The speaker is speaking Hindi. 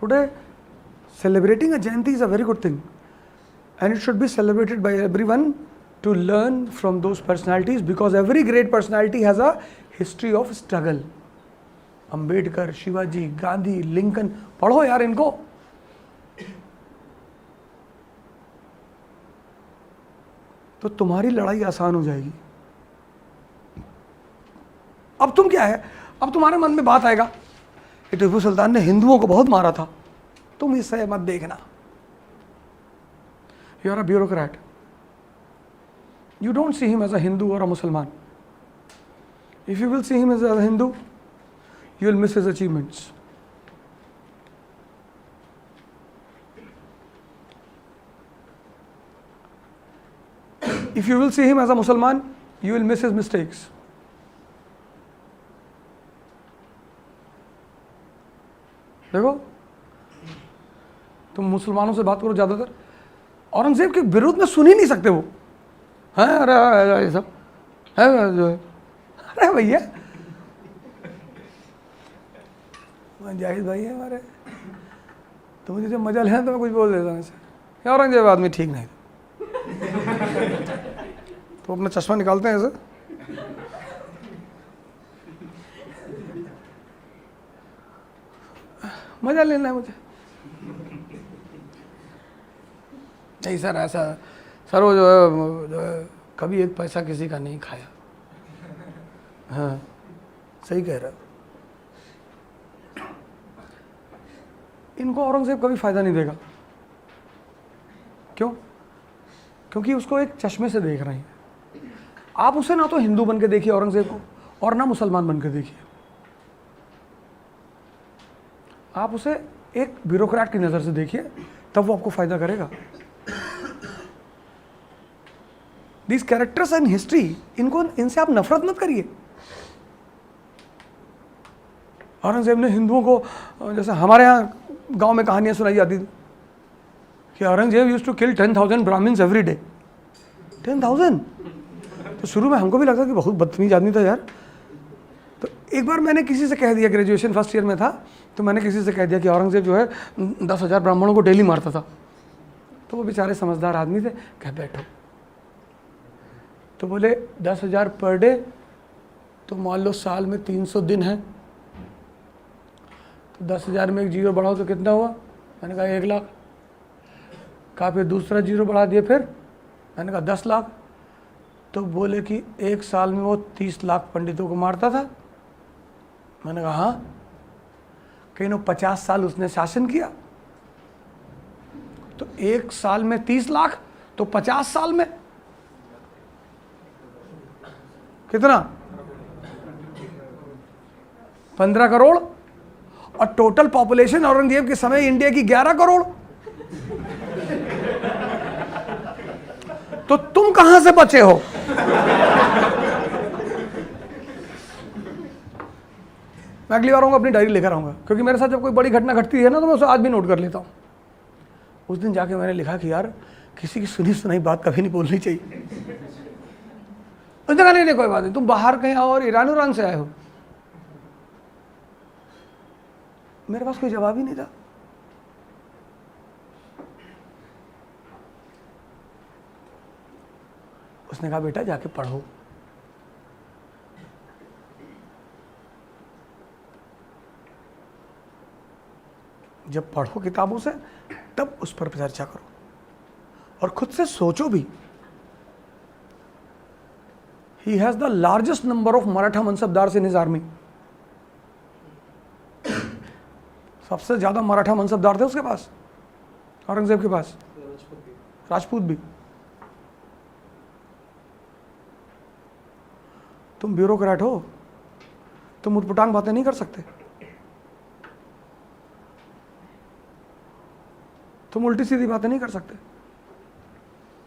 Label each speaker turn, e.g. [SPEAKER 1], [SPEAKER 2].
[SPEAKER 1] Today, celebrating a Jayanti is a very good thing, and it should be celebrated by everyone to learn from those personalities, because every great personality has a history of struggle. Ambedkar, Shivaji, Gandhi, Lincoln, पढ़ो यार इनको. तो तुम्हारी लड़ाई आसान हो जाएगी. अब तुम क्या है, अब तुम्हारे मन में बात आएगा कि टीपू सुल्तान ने हिंदुओं को बहुत मारा था. तुम इससे मत देखना. You are a bureaucrat. You don't see him as a Hindu or a Muslim. If you will see him as a Hindu, you will miss his achievements. If you will see him as a Muslim, you will miss his mistakes. देखो, तुम मुसलमानों से बात करो ज़्यादातर, औरंगजेब के विरोध में सुन ही नहीं सकते वो. हाँ अरे ये सब है जो है. अरे भैया जाहिद भाई है हमारे, तो मुझे जब मजा लेना तो मैं कुछ बोल देता हूँ ऐसे. औरंगजेब आदमी ठीक नहीं था. तो अपना चश्मा निकालते हैं ऐसे. मजा लेना है मुझे. नहीं सर ऐसा, सर वो जो है कभी एक पैसा किसी का नहीं खाया. हाँ सही कह रहा. इनको औरंगजेब कभी फायदा नहीं देगा. क्यों? क्योंकि उसको एक चश्मे से देख रहे हैं. आप उसे ना तो हिंदू बन के देखिए औरंगजेब को, और ना मुसलमान बन के देखिए. आप उसे एक ब्यूरोक्रेट की नज़र से देखिए, तब वो आपको फायदा करेगा. These characters in history, इनसे आप नफरत मत करिए. औरंगजेब ने हिंदुओं को, जैसे हमारे यहाँ गांव में कहानियां सुनाई जाती थी कि Aurangzeb used to kill 10,000 Brahmins every day. 10,000. तो शुरू में हमको भी लगता कि बहुत बदतमीज आदमी था यार. तो एक बार मैंने किसी से कह दिया, ग्रेजुएशन फर्स्ट ईयर में था, तो मैंने किसी से कह दिया कि औरंगजेब जो है 10,000 ब्राह्मणों को डेली मारता था. तो वो बेचारे समझदार आदमी थे, कह बैठो. तो बोले 10,000 पर डे, तो मान लो साल में 300 दिन है, तो 10,000 में एक जीरो बढ़ाओ तो कितना हुआ? मैंने कहा 1 लाख. कहा फिर दूसरा जीरो बढ़ा दिए, फिर मैंने कहा 10 लाख. तो बोले कि एक साल में वो 30 लाख पंडितों को मारता था. मैंने कहा हाँ. कहीं ना 50 साल उसने शासन किया, तो एक साल में 30 लाख, तो 50 साल में कितना? 15 करोड़. और टोटल पॉपुलेशन औरंगजेब के समय इंडिया की 11 करोड़. तो तुम कहां से बचे हो? मैं अगली बार आऊंगा अपनी डायरी लेकर आऊंगा, क्योंकि मेरे साथ जब कोई बड़ी घटना घटती है ना, तो मैं उसे आज भी नोट कर लेता हूं. उस दिन जाके मैंने लिखा कि यार किसी की सुनी सुनाई बात कभी नहीं बोलनी चाहिए. उसने कहा नहीं कोई बात नहीं, तुम बाहर कहीं आओ और ईरान से आए हो. मेरे पास कोई जवाब ही नहीं था. उसने कहा बेटा जाके पढ़ो. जब पढ़ो किताबों से, तब उस पर चर्चा करो और खुद से सोचो भी. He has the largest number of Maratha mansabdars in his army. सबसे ज्यादा मराठा मनसबदार थे उसके पास, औरंगजेब के पास. राजपूत भी. तुम ब्यूरोक्रेट हो, तुम उटपटांग बातें नहीं कर सकते. तुम उल्टी सीधी बातें नहीं कर सकते.